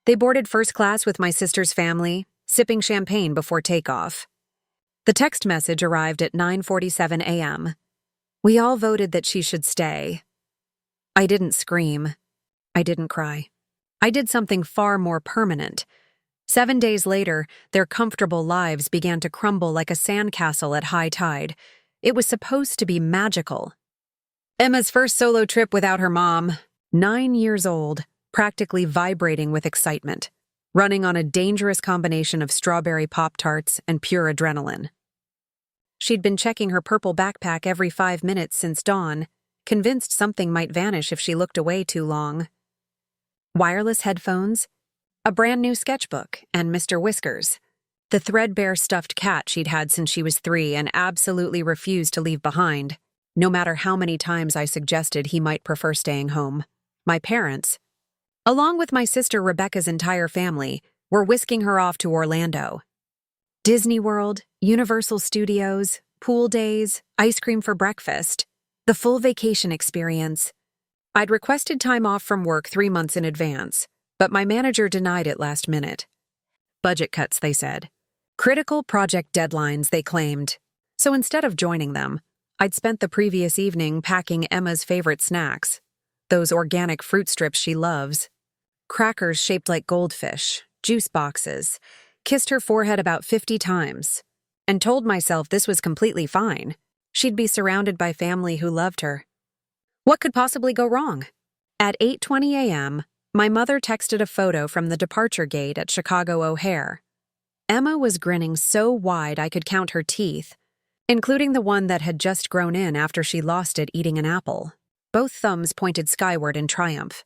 They boarded first class with my sister's family, sipping champagne before takeoff. The text message arrived at 9:47 a.m. We all voted that she should stay. I didn't scream. I didn't cry. I did something far more permanent. 7 days later, their comfortable lives began to crumble like a sandcastle at high tide. It was supposed to be magical. Emma's first solo trip without her mom, 9 years old, practically vibrating with excitement, running on a dangerous combination of strawberry Pop-Tarts and pure adrenaline. She'd been checking her purple backpack every 5 minutes since dawn, convinced something might vanish if she looked away too long. Wireless headphones, a brand new sketchbook, and Mr. Whiskers, the threadbare stuffed cat she'd had since she was 3 and absolutely refused to leave behind, no matter how many times I suggested he might prefer staying home. My parents, along with my sister Rebecca's entire family, were whisking her off to Orlando. Disney World, Universal Studios, pool days, ice cream for breakfast, the full vacation experience. I'd requested time off from work 3 months in advance, but my manager denied it last minute. Budget cuts, they said. Critical project deadlines, they claimed. So instead of joining them, I'd spent the previous evening packing Emma's favorite snacks, those organic fruit strips she loves, crackers shaped like goldfish, juice boxes, kissed her forehead about 50 times, and told myself this was completely fine. She'd be surrounded by family who loved her. What could possibly go wrong? At 8:20 a.m., my mother texted a photo from the departure gate at Chicago O'Hare. Emma was grinning so wide I could count her teeth, including the one that had just grown in after she lost it eating an apple. Both thumbs pointed skyward in triumph.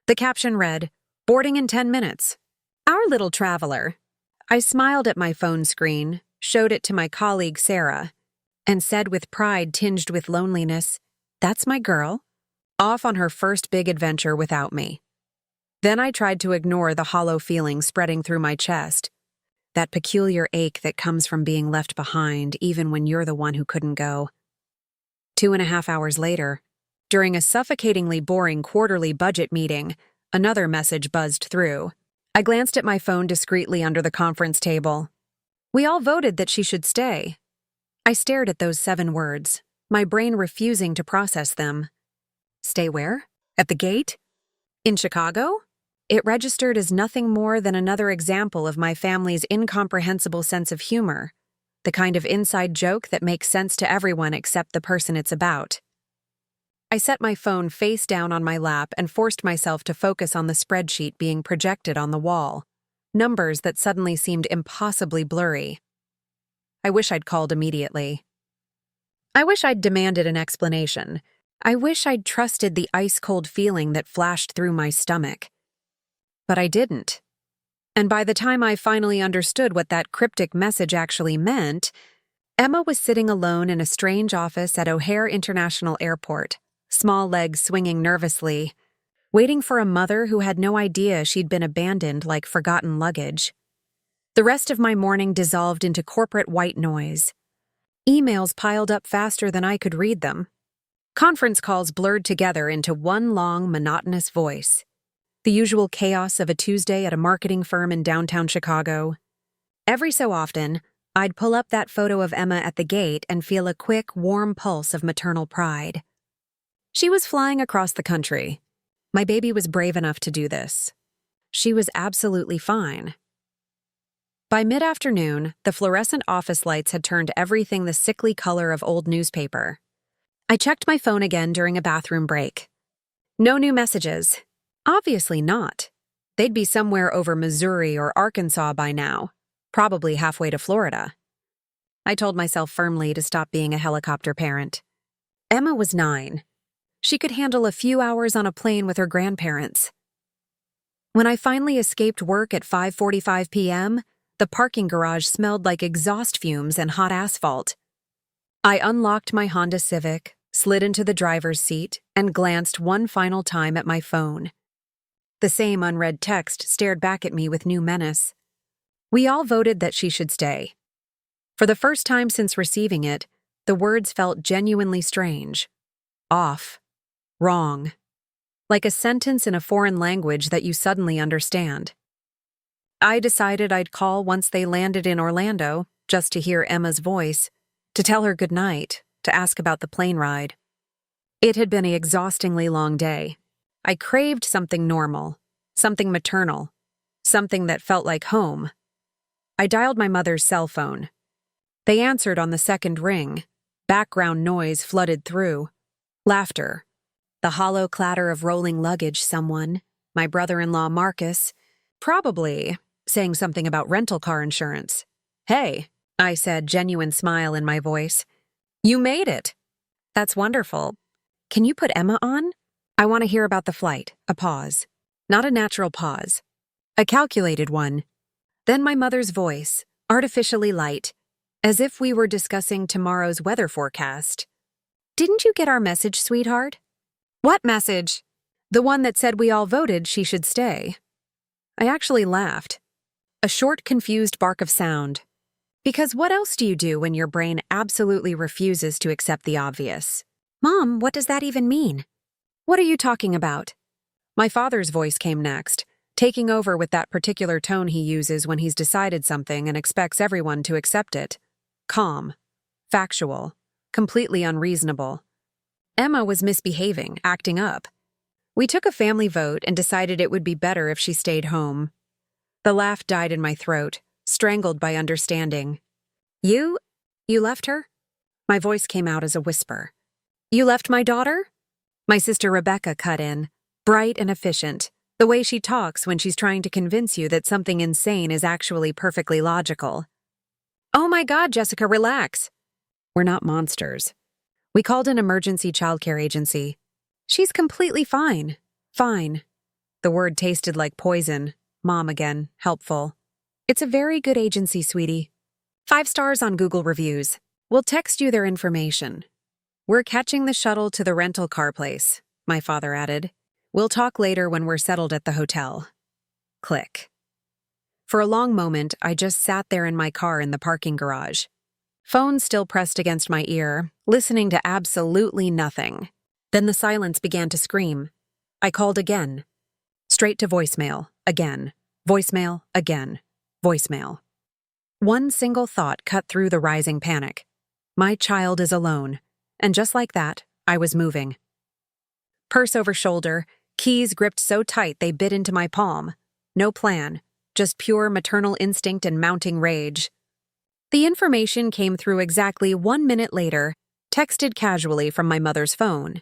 The caption read, "Boarding in 10 minutes. Our little traveler." I smiled at my phone screen, showed it to my colleague Sarah, and said with pride tinged with loneliness, "That's my girl, off on her first big adventure without me." Then I tried to ignore the hollow feeling spreading through my chest, that peculiar ache that comes from being left behind even when you're the one who couldn't go. 2.5 hours later, during a suffocatingly boring quarterly budget meeting, another message buzzed through. I glanced at my phone discreetly under the conference table. We all voted that she should stay. I stared at those 7 words, my brain refusing to process them. Stay where? At the gate? In Chicago? It registered as nothing more than another example of my family's incomprehensible sense of humor, the kind of inside joke that makes sense to everyone except the person it's about. I set my phone face down on my lap and forced myself to focus on the spreadsheet being projected on the wall, numbers that suddenly seemed impossibly blurry. I wish I'd called immediately. I wish I'd demanded an explanation. I wish I'd trusted the ice-cold feeling that flashed through my stomach. But I didn't. And by the time I finally understood what that cryptic message actually meant, Emma was sitting alone in a strange office at O'Hare International Airport, small legs swinging nervously, waiting for a mother who had no idea she'd been abandoned like forgotten luggage. The rest of my morning dissolved into corporate white noise. Emails piled up faster than I could read them. Conference calls blurred together into one long, monotonous voice. The usual chaos of a Tuesday at a marketing firm in downtown Chicago. Every so often, I'd pull up that photo of Emma at the gate and feel a quick, warm pulse of maternal pride. She was flying across the country. My baby was brave enough to do this. She was absolutely fine. By mid-afternoon, the fluorescent office lights had turned everything the sickly color of old newspaper. I checked my phone again during a bathroom break. No new messages. Obviously not. They'd be somewhere over Missouri or Arkansas by now, probably halfway to Florida. I told myself firmly to stop being a helicopter parent. Emma was 9. She could handle a few hours on a plane with her grandparents. When I finally escaped work at 5:45 p.m., the parking garage smelled like exhaust fumes and hot asphalt. I unlocked my Honda Civic, slid into the driver's seat, and glanced one final time at my phone. The same unread text stared back at me with new menace. We all voted that she should stay. For the first time since receiving it, the words felt genuinely strange. Off. Wrong. Like a sentence in a foreign language that you suddenly understand. I decided I'd call once they landed in Orlando, just to hear Emma's voice, to tell her goodnight, to ask about the plane ride. It had been an exhaustingly long day. I craved something normal, something maternal, something that felt like home. I dialed my mother's cell phone. They answered on the second ring. Background noise flooded through. Laughter. The hollow clatter of rolling luggage someone, my brother-in-law Marcus, probably saying something about rental car insurance. "Hey," I said, genuine smile in my voice. "You made it." "That's wonderful. Can you put Emma on? I want to hear about the flight." A pause. Not a natural pause. A calculated one. Then my mother's voice, artificially light, as if we were discussing tomorrow's weather forecast. "Didn't you get our message, sweetheart?" "What message?" "The one that said we all voted she should stay." I actually laughed. A short, confused bark of sound. Because what else do you do when your brain absolutely refuses to accept the obvious? "Mom, what does that even mean?" "What are you talking about?" My father's voice came next, taking over with that particular tone he uses when he's decided something and expects everyone to accept it. Calm. Factual. Completely unreasonable. Emma was misbehaving, acting up. We took a family vote and decided it would be better if she stayed home. The laugh died in my throat, strangled by understanding. You left her?" My voice came out as a whisper. "You left my daughter?" My sister Rebecca cut in, bright and efficient, the way she talks when she's trying to convince you that something insane is actually perfectly logical. "Oh my God, Jessica, relax." "We're not monsters. We called an emergency childcare agency. She's completely fine. Fine." The word tasted like poison. Mom again, helpful. "It's a very good agency, sweetie. 5 stars on Google reviews. We'll text you their information." "We're catching the shuttle to the rental car place," my father added. "We'll talk later when we're settled at the hotel." Click. For a long moment, I just sat there in my car in the parking garage. Phone still pressed against my ear, listening to absolutely nothing. Then the silence began to scream. I called again. Straight to voicemail, again. Voicemail, again. Voicemail. One single thought cut through the rising panic. My child is alone. And just like that, I was moving. Purse over shoulder, keys gripped so tight they bit into my palm. No plan, just pure maternal instinct and mounting rage. The information came through exactly 1 minute later, texted casually from my mother's phone.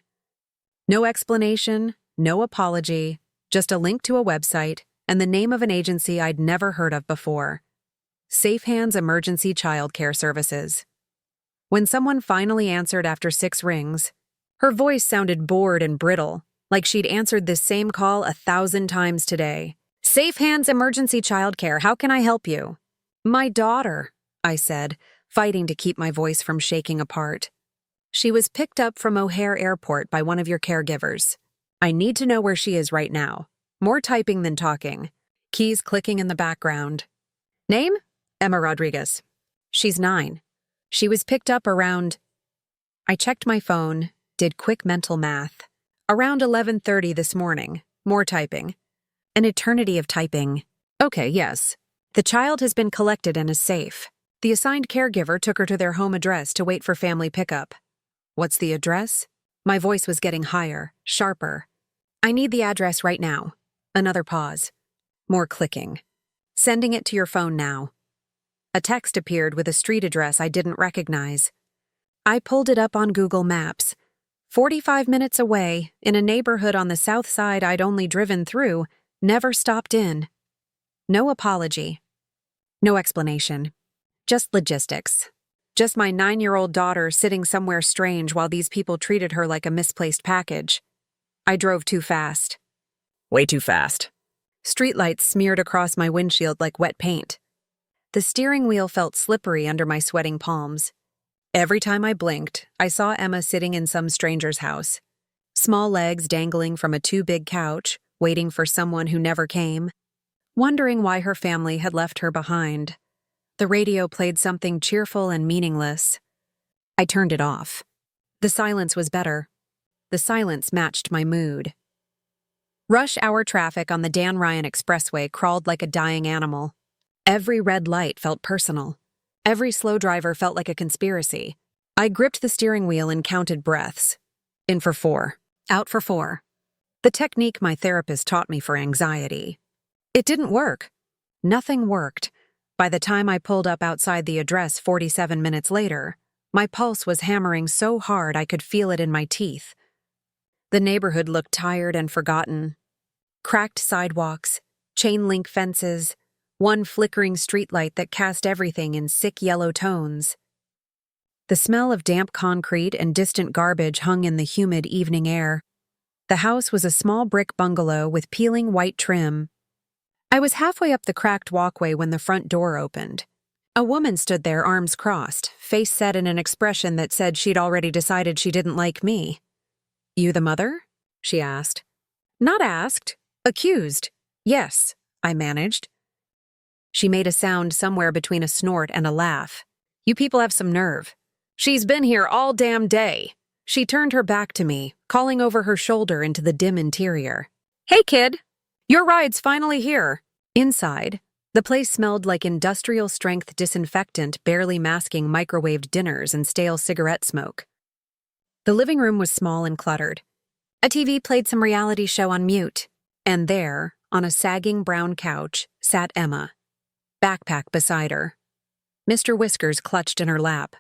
No explanation, no apology, just a link to a website and the name of an agency I'd never heard of before. Safe Hands Emergency Childcare Services. When someone finally answered after 6 rings, her voice sounded bored and brittle, like she'd answered this same call 1,000 times today. "Safe Hands Emergency Childcare, how can I help you?" "My daughter," I said, fighting to keep my voice from shaking apart. "She was picked up from O'Hare Airport by one of your caregivers. I need to know where she is right now." More typing than talking. Keys clicking in the background. "Name? Emma Rodriguez. She's 9. She was picked up around..." I checked my phone, did quick mental math. "Around 11:30 this morning." More typing. An eternity of typing. "Okay, yes. The child has been collected and is safe. The assigned caregiver took her to their home address to wait for family pickup." "What's the address?" My voice was getting higher, sharper. "I need the address right now." Another pause. More clicking. "Sending it to your phone now." A text appeared with a street address I didn't recognize. I pulled it up on Google Maps. 45 minutes away, in a neighborhood on the south side I'd only driven through, never stopped in. No apology. No explanation. Just logistics. Just my 9-year-old daughter sitting somewhere strange while these people treated her like a misplaced package. I drove too fast. Way too fast. Streetlights smeared across my windshield like wet paint. The steering wheel felt slippery under my sweating palms. Every time I blinked, I saw Emma sitting in some stranger's house. Small legs dangling from a too-big couch, waiting for someone who never came. Wondering why her family had left her behind. The radio played something cheerful and meaningless. I turned it off. The silence was better. The silence matched my mood. Rush hour traffic on the Dan Ryan Expressway crawled like a dying animal. Every red light felt personal. Every slow driver felt like a conspiracy. I gripped the steering wheel and counted breaths. In for 4. Out for 4. The technique my therapist taught me for anxiety. It didn't work. Nothing worked. By the time I pulled up outside the address 47 minutes later, my pulse was hammering so hard I could feel it in my teeth. The neighborhood looked tired and forgotten. Cracked sidewalks, chain-link fences, one flickering streetlight that cast everything in sick yellow tones. The smell of damp concrete and distant garbage hung in the humid evening air. The house was a small brick bungalow with peeling white trim. I was halfway up the cracked walkway when the front door opened. A woman stood there, arms crossed, face set in an expression that said she'd already decided she didn't like me. "You the mother?" she asked. Not asked. Accused. Yes, I managed. She made a sound somewhere between a snort and a laugh. "You people have some nerve. She's been here all damn day." She turned her back to me, calling over her shoulder into the dim interior. "Hey, kid. Your ride's finally here." Inside, the place smelled like industrial-strength disinfectant barely masking microwaved dinners and stale cigarette smoke. The living room was small and cluttered. A TV played some reality show on mute, and there, on a sagging brown couch, sat Emma, backpack beside her. Mr. Whiskers clutched in her lap,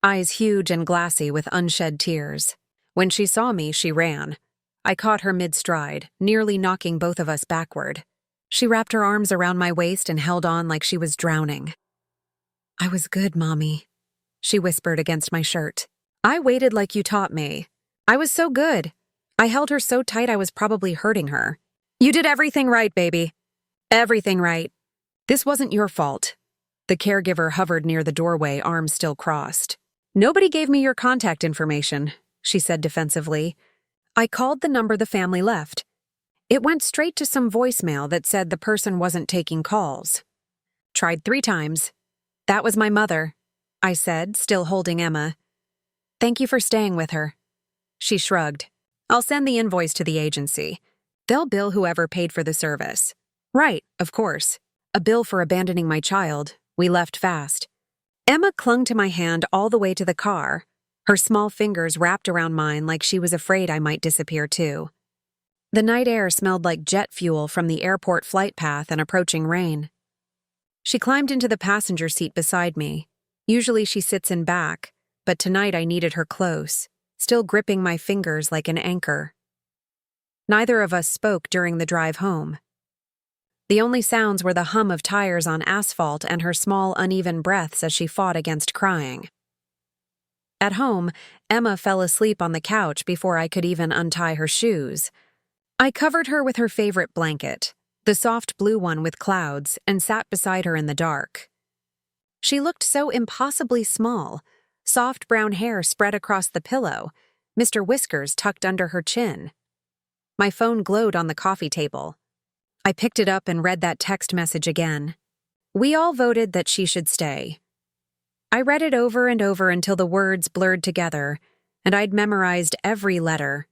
eyes huge and glassy with unshed tears. When she saw me, she ran. I caught her mid-stride, nearly knocking both of us backward. She wrapped her arms around my waist and held on like she was drowning. "I was good, Mommy," she whispered against my shirt. "I waited like you taught me. I was so good. I held her so tight I was probably hurting her. You did everything right, baby. Everything right. This wasn't your fault." The caregiver hovered near the doorway, arms still crossed. "Nobody gave me your contact information," she said defensively. "I called the number the family left. It went straight to some voicemail that said the person wasn't taking calls. Tried 3 times. That was my mother," I said, still holding Emma. "Thank you for staying with her." She shrugged. "I'll send the invoice to the agency. They'll bill whoever paid for the service." "Right, of course. A bill for abandoning my child. We left fast." Emma clung to my hand all the way to the car, her small fingers wrapped around mine like she was afraid I might disappear too. The night air smelled like jet fuel from the airport flight path and approaching rain. She climbed into the passenger seat beside me. Usually she sits in back, but tonight I needed her close, still gripping my fingers like an anchor. Neither of us spoke during the drive home. The only sounds were the hum of tires on asphalt and her small, uneven breaths as she fought against crying. At home, Emma fell asleep on the couch before I could even untie her shoes. I covered her with her favorite blanket, the soft blue one with clouds, and sat beside her in the dark. She looked so impossibly small, soft brown hair spread across the pillow, Mr. Whiskers tucked under her chin. My phone glowed on the coffee table. I picked it up and read that text message again. "We all voted that she should stay." I read it over and over until the words blurred together, and I'd memorized every letter.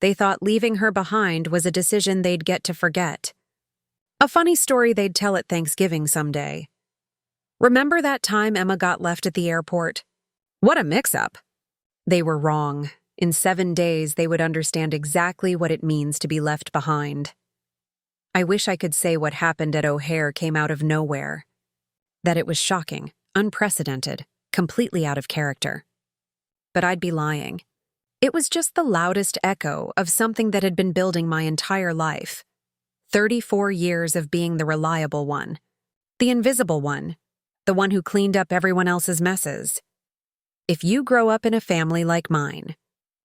They thought leaving her behind was a decision they'd get to forget. A funny story they'd tell at Thanksgiving someday. "Remember that time Emma got left at the airport? What a mix-up." They were wrong. In 7 days, they would understand exactly what it means to be left behind. I wish I could say what happened at O'Hare came out of nowhere. That it was shocking, unprecedented, completely out of character. But I'd be lying. It was just the loudest echo of something that had been building my entire life. 34 years of being the reliable one. The invisible one. The one who cleaned up everyone else's messes. If you grow up in a family like mine,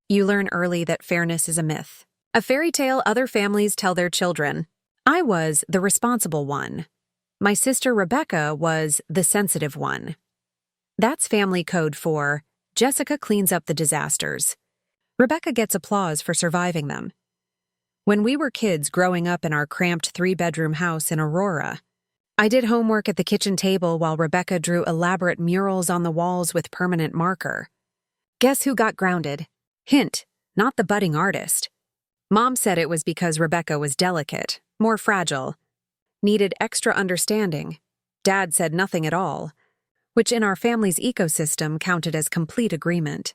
you learn early that fairness is a myth. A fairy tale other families tell their children. I was the responsible one. My sister Rebecca was the sensitive one. That's family code for Jessica cleans up the disasters. Rebecca gets applause for surviving them. When we were kids growing up in our cramped 3-bedroom house in Aurora, I did homework at the kitchen table while Rebecca drew elaborate murals on the walls with permanent marker. Guess who got grounded? Hint, not the budding artist. Mom said it was because Rebecca was delicate, more fragile, needed extra understanding. Dad said nothing at all, which in our family's ecosystem counted as complete agreement.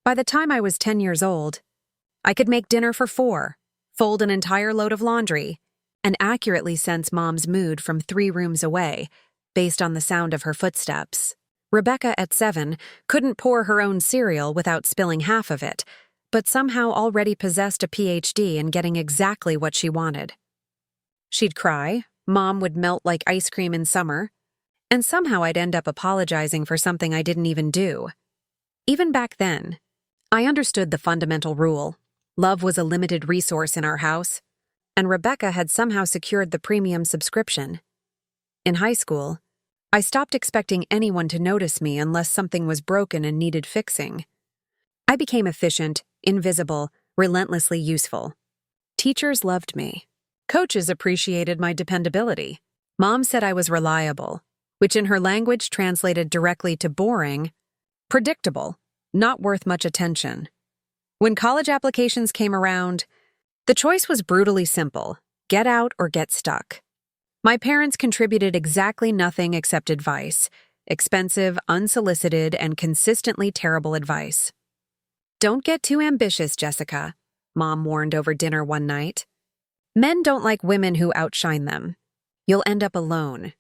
By the time I was 10 years old, I could make dinner for 4, fold an entire load of laundry, and accurately sense Mom's mood from 3 rooms away, based on the sound of her footsteps. Rebecca, at 7, couldn't pour her own cereal without spilling half of it, but somehow already possessed a PhD in getting exactly what she wanted. She'd cry, Mom would melt like ice cream in summer, and somehow I'd end up apologizing for something I didn't even do. Even back then, I understood the fundamental rule. Love was a limited resource in our house, and Rebecca had somehow secured the premium subscription. In high school, I stopped expecting anyone to notice me unless something was broken and needed fixing. I became efficient, invisible, relentlessly useful. Teachers loved me. Coaches appreciated my dependability. Mom said I was reliable, which in her language translated directly to boring, predictable, not worth much attention. When college applications came around, the choice was brutally simple: get out or get stuck. My parents contributed exactly nothing except advice, expensive, unsolicited, and consistently terrible advice. "Don't get too ambitious, Jessica," Mom warned over dinner one night. "Men don't like women who outshine them. You'll end up alone."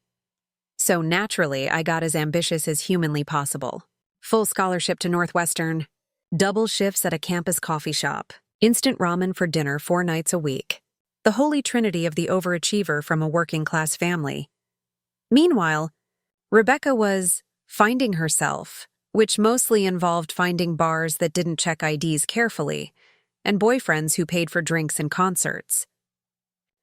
So naturally, I got as ambitious as humanly possible. Full scholarship to Northwestern, double shifts at a campus coffee shop, instant ramen for dinner 4 nights a week. The holy trinity of the overachiever from a working-class family. Meanwhile, Rebecca was finding herself, which mostly involved finding bars that didn't check IDs carefully, and boyfriends who paid for drinks and concerts.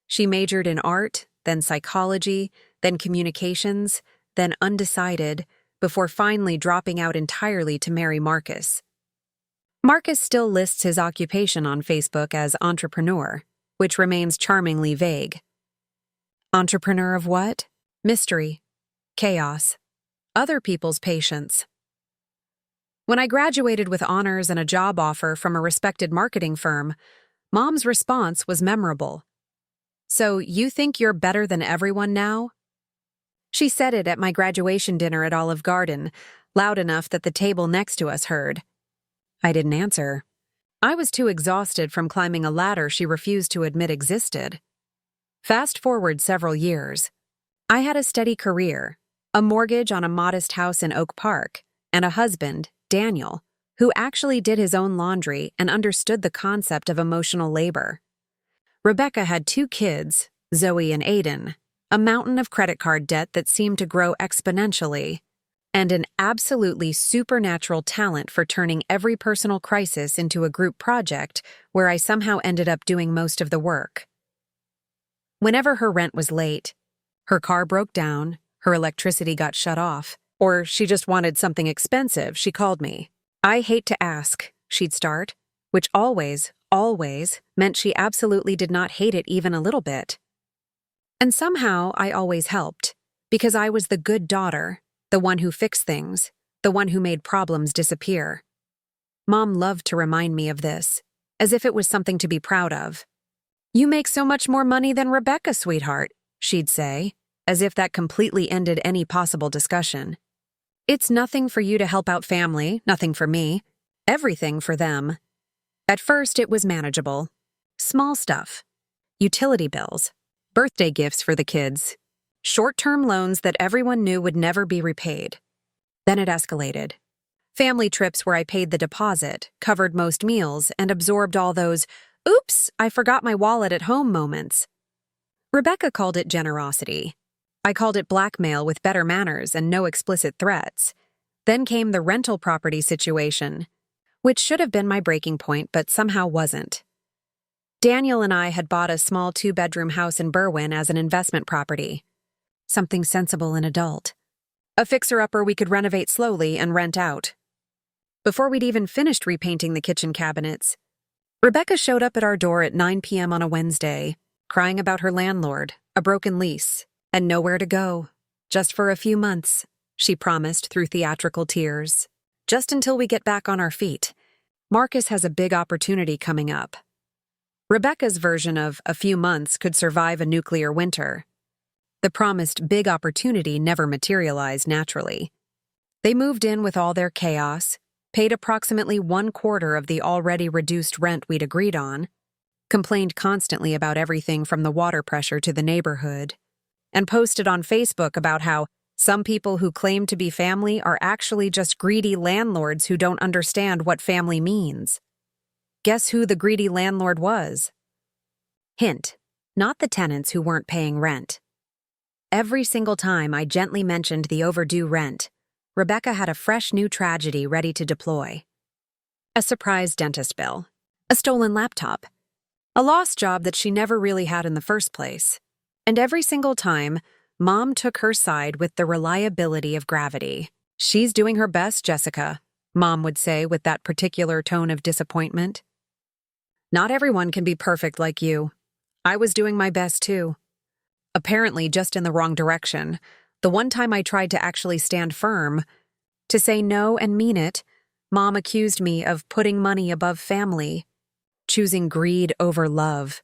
She majored in art, then psychology, then communications, then undecided, before finally dropping out entirely to marry Marcus. Marcus still lists his occupation on Facebook as entrepreneur, which remains charmingly vague. Entrepreneur of what? Mystery. Chaos. Other people's patience. When I graduated with honors and a job offer from a respected marketing firm, Mom's response was memorable. "So you think you're better than everyone now?" She said it at my graduation dinner at Olive Garden, loud enough that the table next to us heard. I didn't answer. I was too exhausted from climbing a ladder she refused to admit existed. Fast forward several years. I had a steady career, a mortgage on a modest house in Oak Park, and a husband, Daniel, who actually did his own laundry and understood the concept of emotional labor. Rebecca had 2 kids, Zoe and Aiden, a mountain of credit card debt that seemed to grow exponentially, and an absolutely supernatural talent for turning every personal crisis into a group project where I somehow ended up doing most of the work. Whenever her rent was late, her car broke down, her electricity got shut off, or she just wanted something expensive, she called me. "I hate to ask," she'd start, which always meant she absolutely did not hate it even a little bit. And somehow I always helped, because I was the good daughter, the one who fixed things, the one who made problems disappear. Mom loved to remind me of this, as if it was something to be proud of. "You make so much more money than Rebecca, sweetheart," she'd say, as if that completely ended any possible discussion. "It's nothing for you to help out family, nothing for me, everything for them." At first, it was manageable. Small stuff. Utility bills, birthday gifts for the kids, short-term loans that everyone knew would never be repaid. Then it escalated. Family trips where I paid the deposit, covered most meals, and absorbed all those, "oops, I forgot my wallet at home" moments. Rebecca called it generosity. I called it blackmail with better manners and no explicit threats. Then came the rental property situation, which should have been my breaking point but somehow wasn't. Daniel and I had bought a small 2-bedroom house in Berwyn as an investment property. Something sensible and adult. A fixer-upper we could renovate slowly and rent out. Before we'd even finished repainting the kitchen cabinets, Rebecca showed up at our door at 9 p.m. on a Wednesday, crying about her landlord, a broken lease, and nowhere to go. "Just for a few months," she promised through theatrical tears. "Just until we get back on our feet. Marcus has a big opportunity coming up." Rebecca's version of a few months could survive a nuclear winter. The promised big opportunity never materialized naturally. They moved in with all their chaos, paid approximately 1/4 of the already reduced rent we'd agreed on, complained constantly about everything from the water pressure to the neighborhood, and posted on Facebook about how some people who claim to be family are actually just greedy landlords who don't understand what family means. Guess who the greedy landlord was? Hint, not the tenants who weren't paying rent. Every single time I gently mentioned the overdue rent, Rebecca had a fresh new tragedy ready to deploy. A surprise dentist bill, a stolen laptop, a lost job that she never really had in the first place. And every single time, Mom took her side with the reliability of gravity. "She's doing her best, Jessica," Mom would say with that particular tone of disappointment. "Not everyone can be perfect like you. I was doing my best too. Apparently just in the wrong direction. The one time I tried to actually stand firm, to say no and mean it, Mom accused me of putting money above family, choosing greed over love.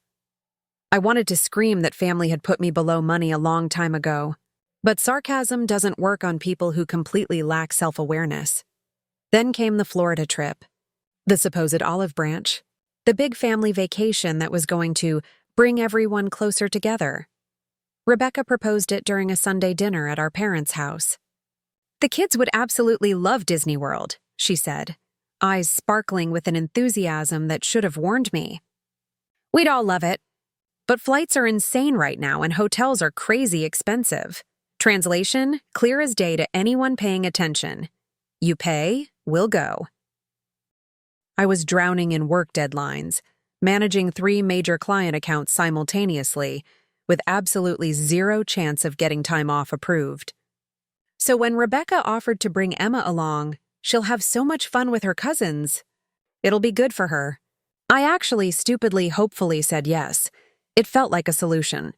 I wanted to scream that family had put me below money a long time ago, but sarcasm doesn't work on people who completely lack self-awareness. Then came the Florida trip, the supposed olive branch, the big family vacation that was going to bring everyone closer together. Rebecca proposed it during a Sunday dinner at our parents' house. "The kids would absolutely love Disney World," she said, eyes sparkling with an enthusiasm that should have warned me. "We'd all love it. But flights are insane right now and hotels are crazy expensive. Translation, clear as day to anyone paying attention. You pay, we'll go." I was drowning in work deadlines, managing 3 major client accounts simultaneously, with absolutely zero chance of getting time off approved. So when Rebecca offered to bring Emma along, she'll have so much fun with her cousins. It'll be good for her. I actually stupidly hopefully said yes. It felt like a solution.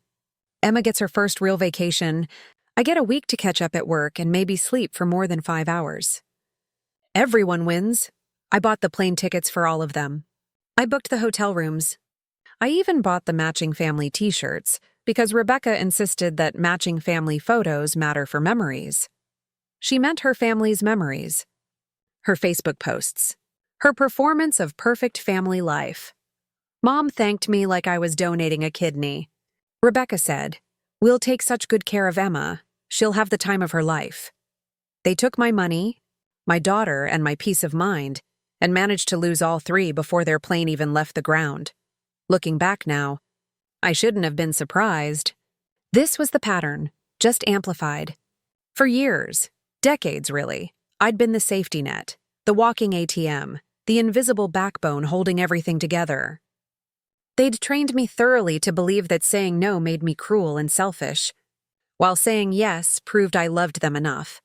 Emma gets her first real vacation. I get a week to catch up at work and maybe sleep for more than 5 hours. Everyone wins. I bought the plane tickets for all of them. I booked the hotel rooms. I even bought the matching family t-shirts because Rebecca insisted that matching family photos matter for memories. She meant her family's memories, her Facebook posts, her performance of perfect family life. Mom thanked me like I was donating a kidney. Rebecca said, "We'll take such good care of Emma. She'll have the time of her life." They took my money, my daughter, and my peace of mind, and managed to lose all 3 before their plane even left the ground. Looking back now, I shouldn't have been surprised. This was the pattern, just amplified. For years, decades really, I'd been the safety net, the walking ATM, the invisible backbone holding everything together. They'd trained me thoroughly to believe that saying no made me cruel and selfish, while saying yes proved I loved them enough.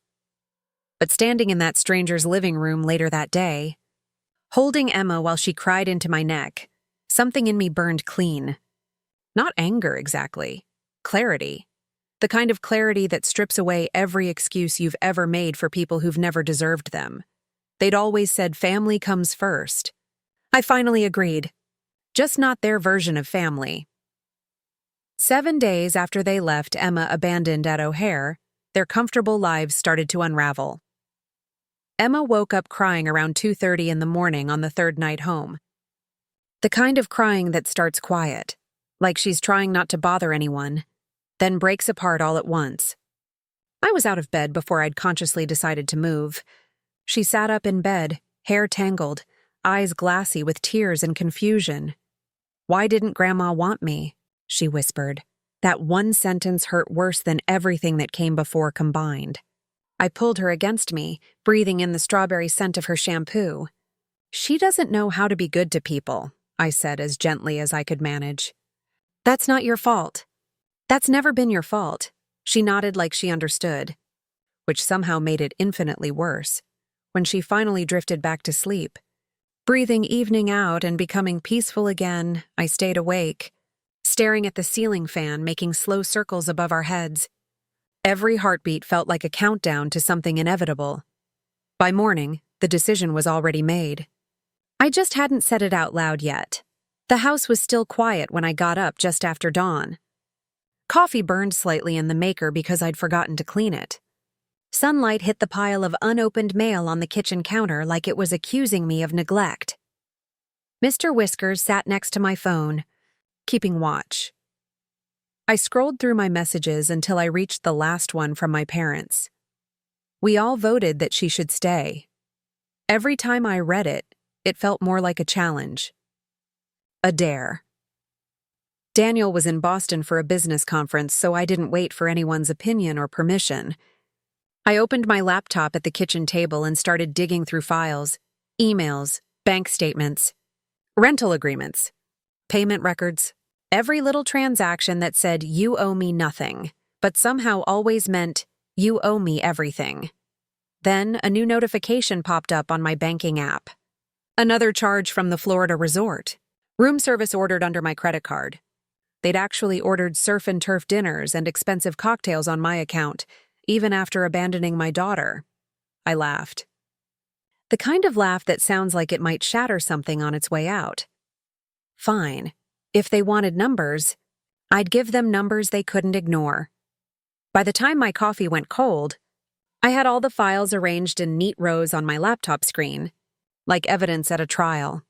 But standing in that stranger's living room later that day, holding Emma while she cried into my neck, something in me burned clean. Not anger exactly, clarity. The kind of clarity that strips away every excuse you've ever made for people who've never deserved them. They'd always said family comes first. I finally agreed. Just not their version of family. 7 days after they left Emma abandoned at O'Hare, their comfortable lives started to unravel. Emma woke up crying around 2:30 in the morning on the 3rd night home. The kind of crying that starts quiet, like she's trying not to bother anyone, then breaks apart all at once. I was out of bed before I'd consciously decided to move. She sat up in bed, hair tangled, eyes glassy with tears and confusion. "Why didn't Grandma want me?" she whispered. That one sentence hurt worse than everything that came before combined. I pulled her against me, breathing in the strawberry scent of her shampoo. "She doesn't know how to be good to people," I said as gently as I could manage. "That's not your fault. That's never been your fault." She nodded like she understood, which somehow made it infinitely worse. When she finally drifted back to sleep, breathing evening out and becoming peaceful again, I stayed awake, staring at the ceiling fan making slow circles above our heads. Every heartbeat felt like a countdown to something inevitable. By morning, the decision was already made. I just hadn't said it out loud yet. The house was still quiet when I got up just after dawn. Coffee burned slightly in the maker because I'd forgotten to clean it. Sunlight hit the pile of unopened mail on the kitchen counter like it was accusing me of neglect. Mr. Whiskers sat next to my phone, keeping watch. I scrolled through my messages until I reached the last one from my parents. We all voted that she should stay. Every time I read it, it felt more like a challenge. A dare. Daniel was in Boston for a business conference, so I didn't wait for anyone's opinion or permission. I opened my laptop at the kitchen table and started digging through files, emails, bank statements, rental agreements, payment records, every little transaction that said you owe me nothing, but somehow always meant you owe me everything. Then a new notification popped up on my banking app. Another charge from the Florida resort. Room service ordered under my credit card. They'd actually ordered surf and turf dinners and expensive cocktails on my account, even after abandoning my daughter. I laughed. The kind of laugh that sounds like it might shatter something on its way out. Fine. If they wanted numbers, I'd give them numbers they couldn't ignore. By the time my coffee went cold, I had all the files arranged in neat rows on my laptop screen, like evidence at a trial.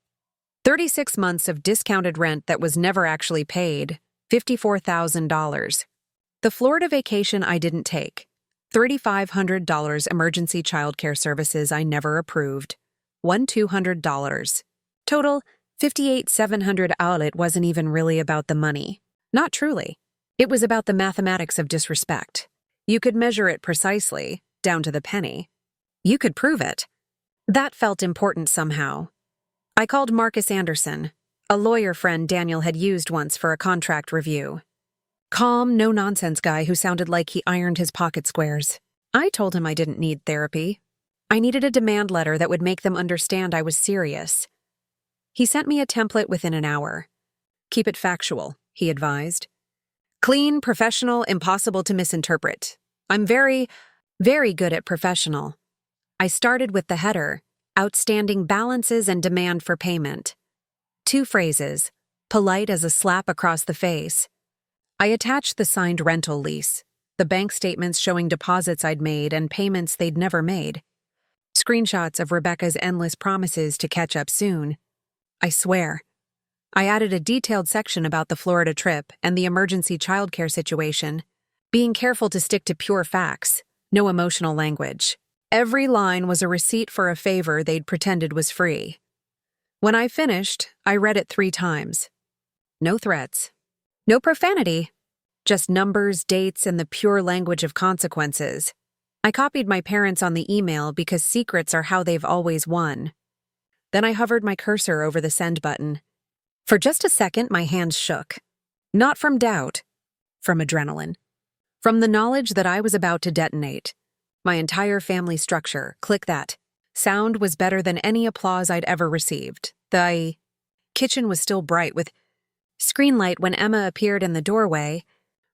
36 months of discounted rent that was never actually paid, $54,000. The Florida vacation I didn't take, $3,500 emergency childcare services I never approved, $1,200. Total, $58,700. It wasn't even really about the money. Not truly. It was about the mathematics of disrespect. You could measure it precisely, down to the penny. You could prove it. That felt important somehow. I called Marcus Anderson, a lawyer friend Daniel had used once for a contract review. Calm, no-nonsense guy who sounded like he ironed his pocket squares. I told him I didn't need therapy. I needed a demand letter that would make them understand I was serious. He sent me a template within an hour. Keep it factual, he advised. Clean, professional, impossible to misinterpret. I'm very, very good at professional. I started with the header, outstanding balances and demand for payment. 2 phrases, polite as a slap across the face. I attached the signed rental lease, the bank statements showing deposits I'd made and payments they'd never made. Screenshots of Rebecca's endless promises to catch up soon. I swear. I added a detailed section about the Florida trip and the emergency childcare situation, being careful to stick to pure facts, no emotional language. Every line was a receipt for a favor they'd pretended was free. When I finished, I read it 3 times. No threats. No profanity. Just numbers, dates, and the pure language of consequences. I copied my parents on the email because secrets are how they've always won. Then I hovered my cursor over the send button. For just a second, my hands shook. Not from doubt, from adrenaline. From the knowledge that I was about to detonate. My entire family structure, click that. Sound was better than any applause I'd ever received. The kitchen was still bright with screen light when Emma appeared in the doorway,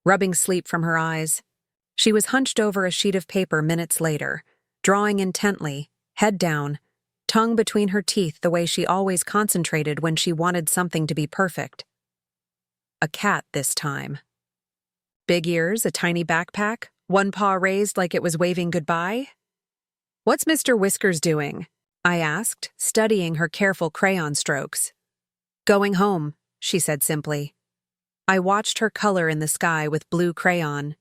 rubbing sleep from her eyes. She was hunched over a sheet of paper minutes later, drawing intently, head down, tongue between her teeth the way she always concentrated when she wanted something to be perfect. A cat this time. Big ears, a tiny backpack, one paw raised like it was waving goodbye. "What's Mr. Whiskers doing?" I asked, studying her careful crayon strokes. "Going home," she said simply. I watched her color in the sky with blue crayon.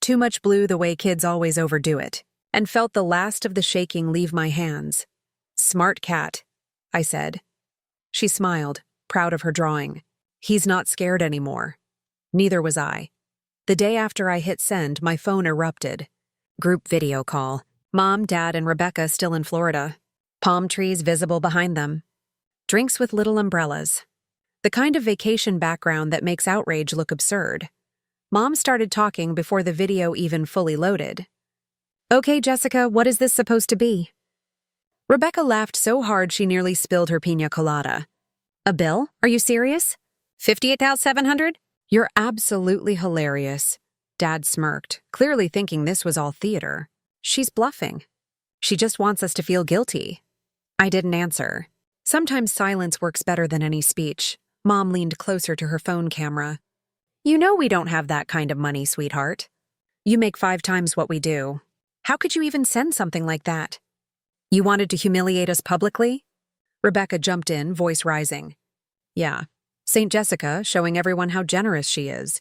Too much blue the way kids always overdo it, and felt the last of the shaking leave my hands. "Smart cat," I said. She smiled, proud of her drawing. He's not scared anymore. Neither was I. The day after I hit send, my phone erupted. Group video call. Mom, Dad, and Rebecca still in Florida. Palm trees visible behind them. Drinks with little umbrellas. The kind of vacation background that makes outrage look absurd. Mom started talking before the video even fully loaded. "Okay, Jessica, what is this supposed to be?" Rebecca laughed so hard she nearly spilled her piña colada. "A bill? Are you serious? $58,700? You're absolutely hilarious." Dad smirked, clearly thinking this was all theater. "She's bluffing. She just wants us to feel guilty." I didn't answer. Sometimes silence works better than any speech. Mom leaned closer to her phone camera. You know we don't have that kind of money, sweetheart. You make 5 times what we do. How could you even send something like that? You wanted to humiliate us publicly? Rebecca jumped in, voice rising. Yeah, St. Jessica, showing everyone how generous she is.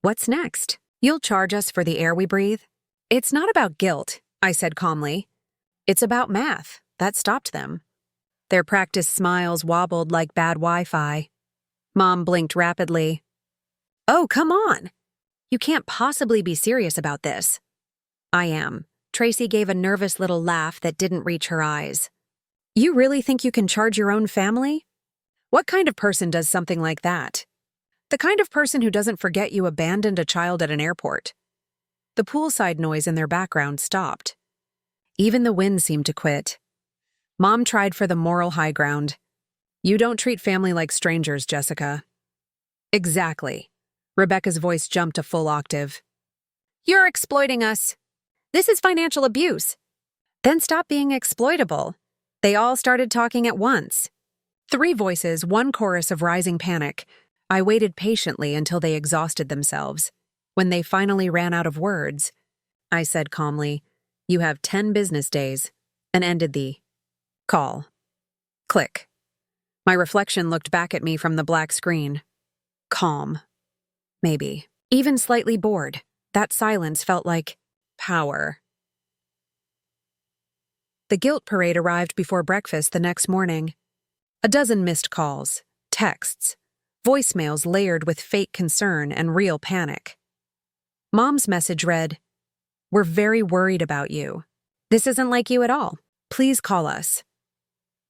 What's next? You'll charge us for the air we breathe? It's not about guilt, I said calmly. It's about math. That stopped them. Their practiced smiles wobbled like bad Wi-Fi. Mom blinked rapidly. Oh, come on! You can't possibly be serious about this. I am. Tracy gave a nervous little laugh that didn't reach her eyes. You really think you can charge your own family? What kind of person does something like that? The kind of person who doesn't forget you abandoned a child at an airport. The poolside noise in their background stopped. Even the wind seemed to quit. Mom tried for the moral high ground. You don't treat family like strangers, Jessica. Exactly. Rebecca's voice jumped a full octave. You're exploiting us. This is financial abuse. Then stop being exploitable. They all started talking at once. 3 voices, 1 chorus of rising panic. I waited patiently until they exhausted themselves. When they finally ran out of words, I said calmly, You have 10 business days, and ended the call. Click. My reflection looked back at me from the black screen. Calm. Maybe. Even slightly bored. That silence felt like power. The guilt parade arrived before breakfast the next morning. A dozen missed calls, texts, voicemails layered with fake concern and real panic. Mom's message read, We're very worried about you. This isn't like you at all. Please call us.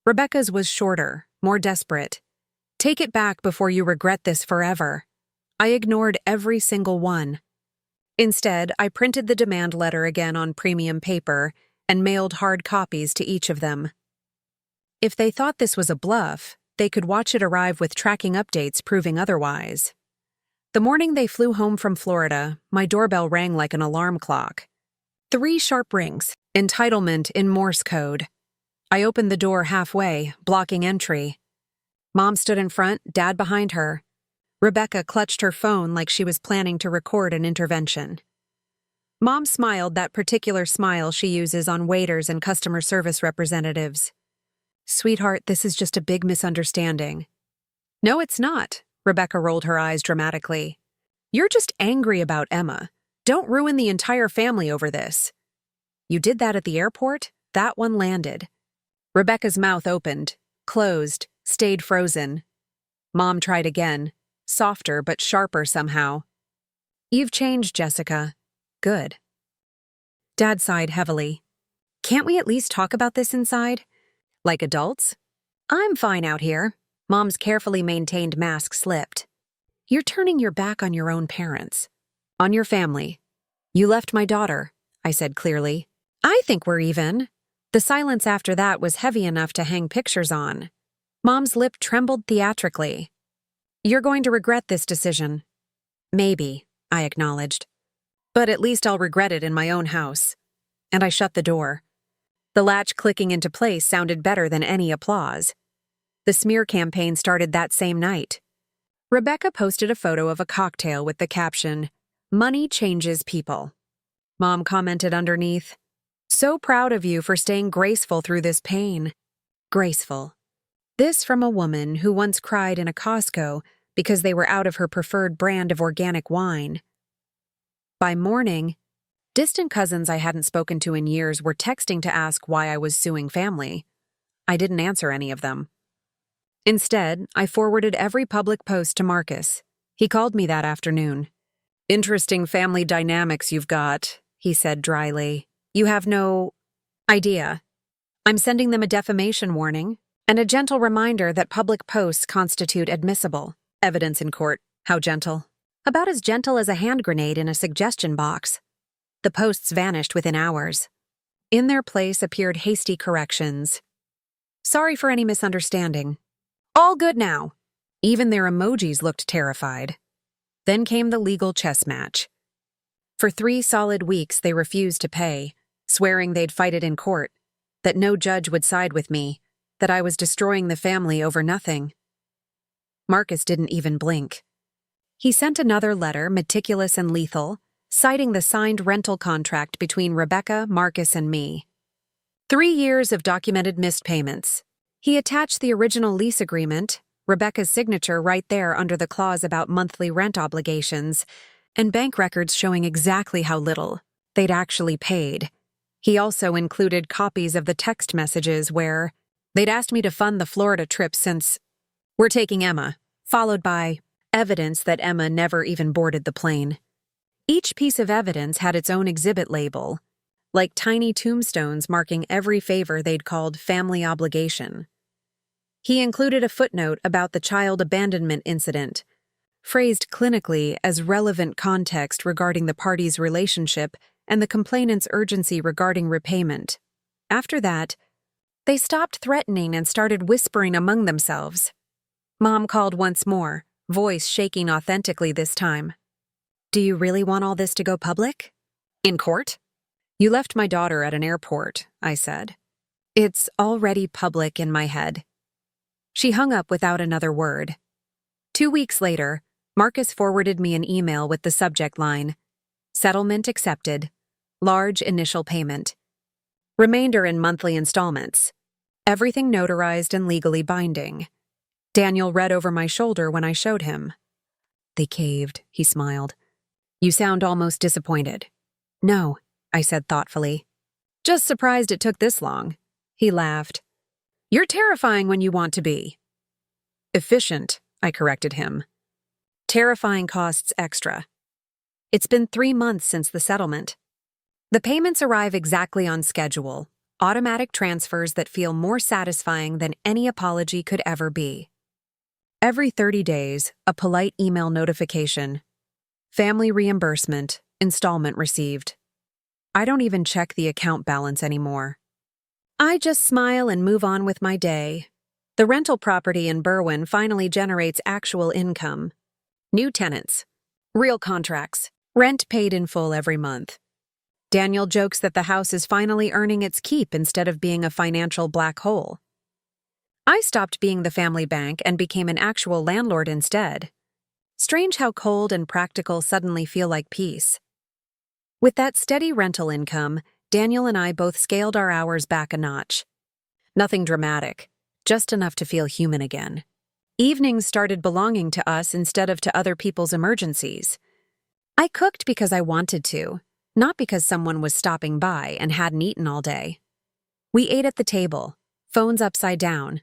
Rebecca's was shorter, more desperate. Take it back before you regret this forever. I ignored every single one. Instead, I printed the demand letter again on premium paper and mailed hard copies to each of them. If they thought this was a bluff, they could watch it arrive with tracking updates proving otherwise. The morning they flew home from Florida, my doorbell rang like an alarm clock. 3 sharp rings, entitlement in Morse code. I opened the door halfway, blocking entry. Mom stood in front, Dad behind her. Rebecca clutched her phone like she was planning to record an intervention. Mom smiled that particular smile she uses on waiters and customer service representatives. Sweetheart, this is just a big misunderstanding. No, it's not. Rebecca rolled her eyes dramatically. You're just angry about Emma. Don't ruin the entire family over this. You did that at the airport? That one landed. Rebecca's mouth opened, closed, stayed frozen. Mom tried again, softer but sharper somehow. You've changed, Jessica. Good. Dad sighed heavily. Can't we at least talk about this inside? Like adults? I'm fine out here. Mom's carefully maintained mask slipped. You're turning your back on your own parents. On your family. You left my daughter, I said clearly. I think we're even. The silence after that was heavy enough to hang pictures on. Mom's lip trembled theatrically. You're going to regret this decision. Maybe, I acknowledged. But at least I'll regret it in my own house. And I shut the door. The latch clicking into place sounded better than any applause. The smear campaign started that same night. Rebecca posted a photo of a cocktail with the caption, Money changes people. Mom commented underneath, So proud of you for staying graceful through this pain. Graceful. This from a woman who once cried in a Costco because they were out of her preferred brand of organic wine. By morning, distant cousins I hadn't spoken to in years were texting to ask why I was suing family. I didn't answer any of them. Instead, I forwarded every public post to Marcus. He called me that afternoon. Interesting family dynamics you've got, he said dryly. You have no idea. I'm sending them a defamation warning and a gentle reminder that public posts constitute admissible evidence in court. How gentle? About as gentle as a hand grenade in a suggestion box. The posts vanished within hours. In their place appeared hasty corrections. Sorry for any misunderstanding. All good now. Even their emojis looked terrified. Then came the legal chess match. For 3 solid weeks they refused to pay, swearing they'd fight it in court, that no judge would side with me, that I was destroying the family over nothing. Marcus didn't even blink. He sent another letter, meticulous and lethal, citing the signed rental contract between Rebecca, Marcus, and me. 3 years of documented missed payments. He attached the original lease agreement, Rebecca's signature right there under the clause about monthly rent obligations, and bank records showing exactly how little they'd actually paid. He also included copies of the text messages where they'd asked me to fund the Florida trip since we're taking Emma, followed by evidence that Emma never even boarded the plane. Each piece of evidence had its own exhibit label, like tiny tombstones marking every favor they'd called family obligation. He included a footnote about the child abandonment incident, phrased clinically as relevant context regarding the parties' relationship and the complainant's urgency regarding repayment. After that, they stopped threatening and started whispering among themselves. Mom called once more, voice shaking authentically this time. "Do you really want all this to go public? In court?" "You left my daughter at an airport," I said. "It's already public in my head." She hung up without another word. 2 weeks later, Marcus forwarded me an email with the subject line, "Settlement accepted. Large initial payment. Remainder in monthly installments. Everything notarized and legally binding." Daniel read over my shoulder when I showed him. "They caved," he smiled. "You sound almost disappointed." "No," I said thoughtfully. "Just surprised it took this long." He laughed. "You're terrifying when you want to be." "Efficient," I corrected him. "Terrifying costs extra." It's been 3 months since the settlement. The payments arrive exactly on schedule, automatic transfers that feel more satisfying than any apology could ever be. Every 30 days, a polite email notification. Family reimbursement, installment received. I don't even check the account balance anymore. I just smile and move on with my day. The rental property in Berwyn finally generates actual income. New tenants. Real contracts. Rent paid in full every month. Daniel jokes that the house is finally earning its keep instead of being a financial black hole. I stopped being the family bank and became an actual landlord instead. Strange how cold and practical suddenly feel like peace. With that steady rental income, Daniel and I both scaled our hours back a notch. Nothing dramatic, just enough to feel human again. Evenings started belonging to us instead of to other people's emergencies. I cooked because I wanted to, not because someone was stopping by and hadn't eaten all day. We ate at the table, phones upside down.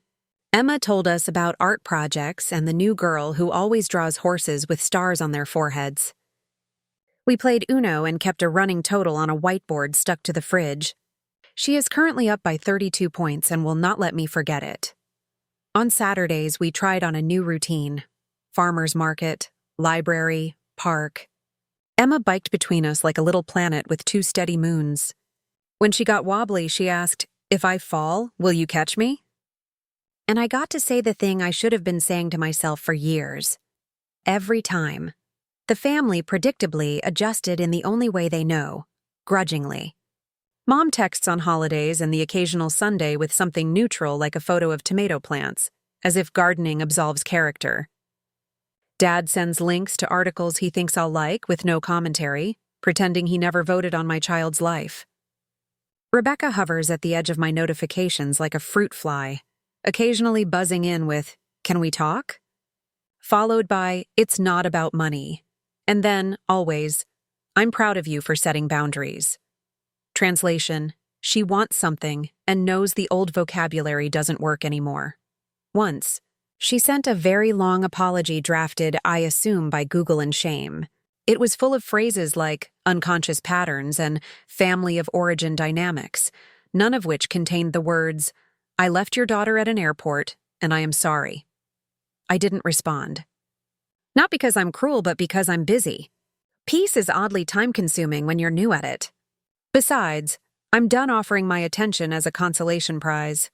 Emma told us about art projects and the new girl who always draws horses with stars on their foreheads. We played Uno and kept a running total on a whiteboard stuck to the fridge. She is currently up by 32 points and will not let me forget it. On Saturdays, we tried on a new routine. Farmer's market, library, park. Emma biked between us like a little planet with 2 steady moons. When she got wobbly, she asked, "If I fall, will you catch me?" And I got to say the thing I should have been saying to myself for years. Every time. The family predictably adjusted in the only way they know, grudgingly. Mom texts on holidays and the occasional Sunday with something neutral like a photo of tomato plants, as if gardening absolves character. Dad sends links to articles he thinks I'll like with no commentary, pretending he never voted on my child's life. Rebecca hovers at the edge of my notifications like a fruit fly, occasionally buzzing in with, "Can we talk?" Followed by, "It's not about money." And then, always, "I'm proud of you for setting boundaries." Translation, she wants something and knows the old vocabulary doesn't work anymore. Once, she sent a very long apology drafted, I assume, by Google and shame. It was full of phrases like unconscious patterns and family of origin dynamics, none of which contained the words, "I left your daughter at an airport, and I am sorry." I didn't respond. Not because I'm cruel, but because I'm busy. Peace is oddly time-consuming when you're new at it. Besides, I'm done offering my attention as a consolation prize.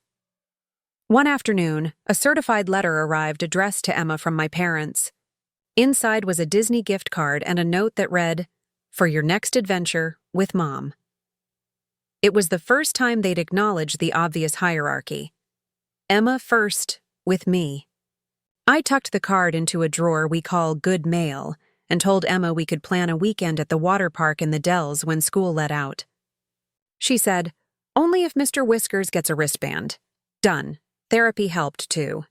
One afternoon, a certified letter arrived addressed to Emma from my parents. Inside was a Disney gift card and a note that read, "For your next adventure, with Mom." It was the first time they'd acknowledged the obvious hierarchy. Emma first, with me. I tucked the card into a drawer we call Good Mail and told Emma we could plan a weekend at the water park in the Dells when school let out. She said, "Only if Mr. Whiskers gets a wristband." Done. Therapy helped, too.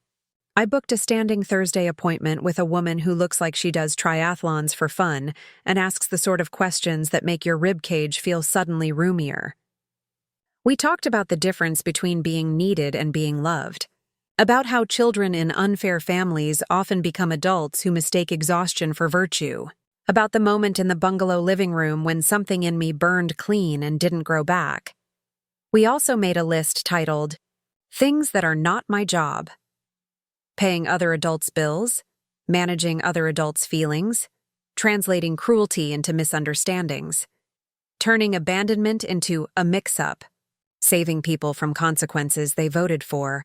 I booked a standing Thursday appointment with a woman who looks like she does triathlons for fun and asks the sort of questions that make your ribcage feel suddenly roomier. We talked about the difference between being needed and being loved, about how children in unfair families often become adults who mistake exhaustion for virtue, about the moment in the bungalow living room when something in me burned clean and didn't grow back. We also made a list titled, Things That Are Not My Job. Paying other adults' bills, managing other adults' feelings, translating cruelty into misunderstandings, turning abandonment into a mix-up, saving people from consequences they voted for.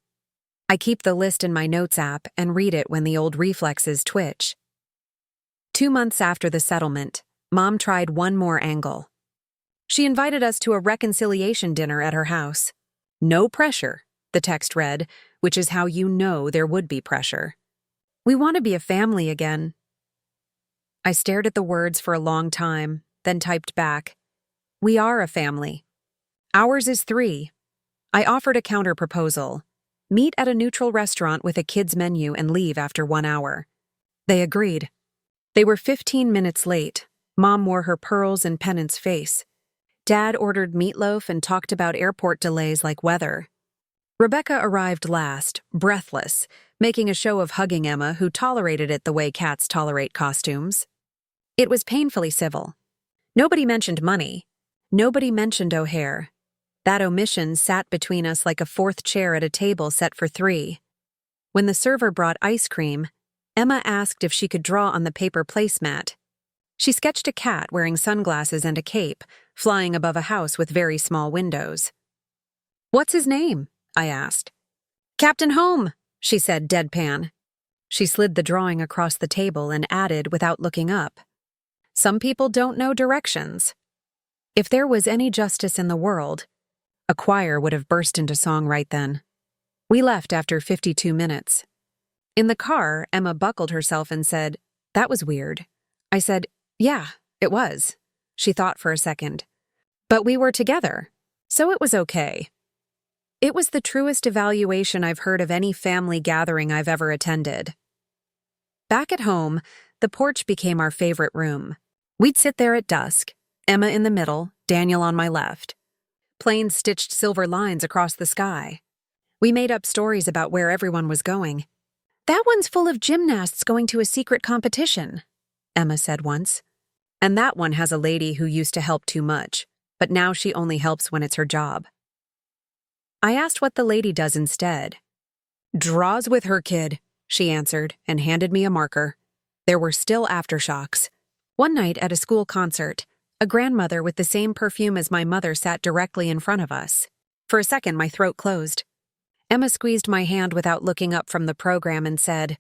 I keep the list in my notes app and read it when the old reflexes twitch. 2 months after the settlement, Mom tried one more angle. She invited us to a reconciliation dinner at her house. No pressure, the text read, which is how you know there would be pressure. We want to be a family again. I stared at the words for a long time, then typed back, We are a family. Ours is 3. I offered a counter-proposal. Meet at a neutral restaurant with a kid's menu and leave after 1 hour. They agreed. They were 15 minutes late. Mom wore her pearls and penance face. Dad ordered meatloaf and talked about airport delays like weather. Rebecca arrived last, breathless, making a show of hugging Emma, who tolerated it the way cats tolerate costumes. It was painfully civil. Nobody mentioned money. Nobody mentioned O'Hare. That omission sat between us like a 4th chair at a table set for 3. When the server brought ice cream, Emma asked if she could draw on the paper placemat. She sketched a cat wearing sunglasses and a cape, flying above a house with very small windows. "What's his name?" I asked. "Captain Home," she said deadpan. She slid the drawing across the table and added without looking up, "Some people don't know directions." If there was any justice in the world, a choir would have burst into song right then. We left after 52 minutes. In the car, Emma buckled herself and said, "That was weird." I said, "Yeah, it was." She thought for a second. "But we were together, so it was okay." It was the truest evaluation I've heard of any family gathering I've ever attended. Back at home, the porch became our favorite room. We'd sit there at dusk, Emma in the middle, Daniel on my left. Planes stitched silver lines across the sky. We made up stories about where everyone was going. "That one's full of gymnasts going to a secret competition," Emma said once. "And that one has a lady who used to help too much, but now she only helps when it's her job." I asked what the lady does instead. "Draws with her kid," she answered and handed me a marker. There were still aftershocks. One night at a school concert, a grandmother with the same perfume as my mother sat directly in front of us. For a second, my throat closed. Emma squeezed my hand without looking up from the program and said,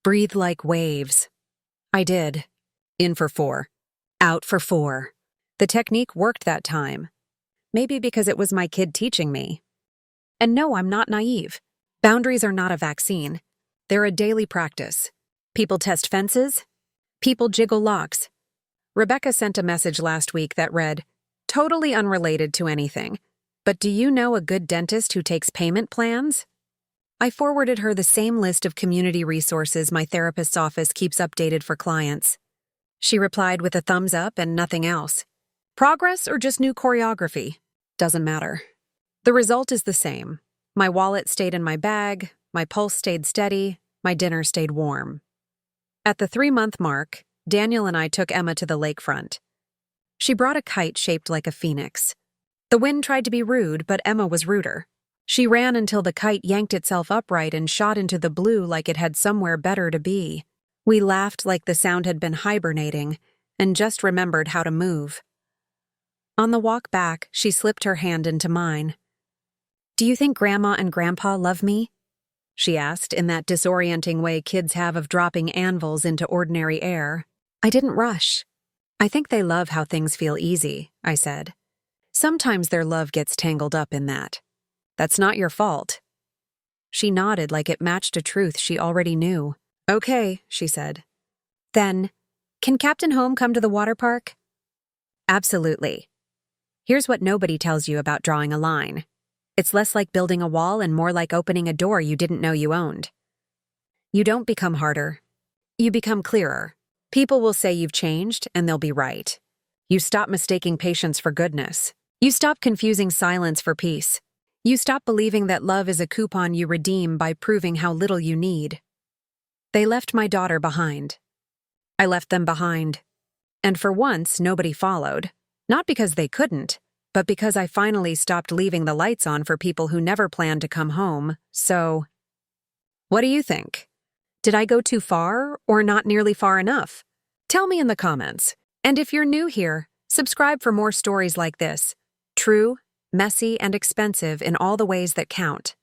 "Breathe like waves." I did. In for 4. Out for 4. The technique worked that time. Maybe because it was my kid teaching me. And no, I'm not naive. Boundaries are not a vaccine. They're a daily practice. People test fences. People jiggle locks. Rebecca sent a message last week that read, "Totally unrelated to anything, but do you know a good dentist who takes payment plans?" I forwarded her the same list of community resources my therapist's office keeps updated for clients. She replied with a thumbs up and nothing else. Progress or just new choreography? Doesn't matter. The result is the same. My wallet stayed in my bag, my pulse stayed steady, my dinner stayed warm. At the 3-month mark, Daniel and I took Emma to the lakefront. She brought a kite shaped like a phoenix. The wind tried to be rude, but Emma was ruder. She ran until the kite yanked itself upright and shot into the blue like it had somewhere better to be. We laughed like the sound had been hibernating and just remembered how to move. On the walk back, she slipped her hand into mine. "Do you think Grandma and Grandpa love me?" she asked in that disorienting way kids have of dropping anvils into ordinary air. I didn't rush. "I think they love how things feel easy," I said. "Sometimes their love gets tangled up in that. That's not your fault." She nodded like it matched a truth she already knew. Okay, she said. Then, can Captain Home come to the water park? Absolutely. Here's what nobody tells you about drawing a line. It's less like building a wall and more like opening a door you didn't know you owned. You don't become harder. You become clearer. People will say you've changed, and they'll be right. You stop mistaking patience for goodness. You stop confusing silence for peace. You stop believing that love is a coupon you redeem by proving how little you need. They left my daughter behind. I left them behind. And for once, nobody followed. Not because they couldn't, but because I finally stopped leaving the lights on for people who never planned to come home, so… What do you think? Did I go too far, or not nearly far enough? Tell me in the comments. And if you're new here, subscribe for more stories like this. True, messy, and expensive in all the ways that count.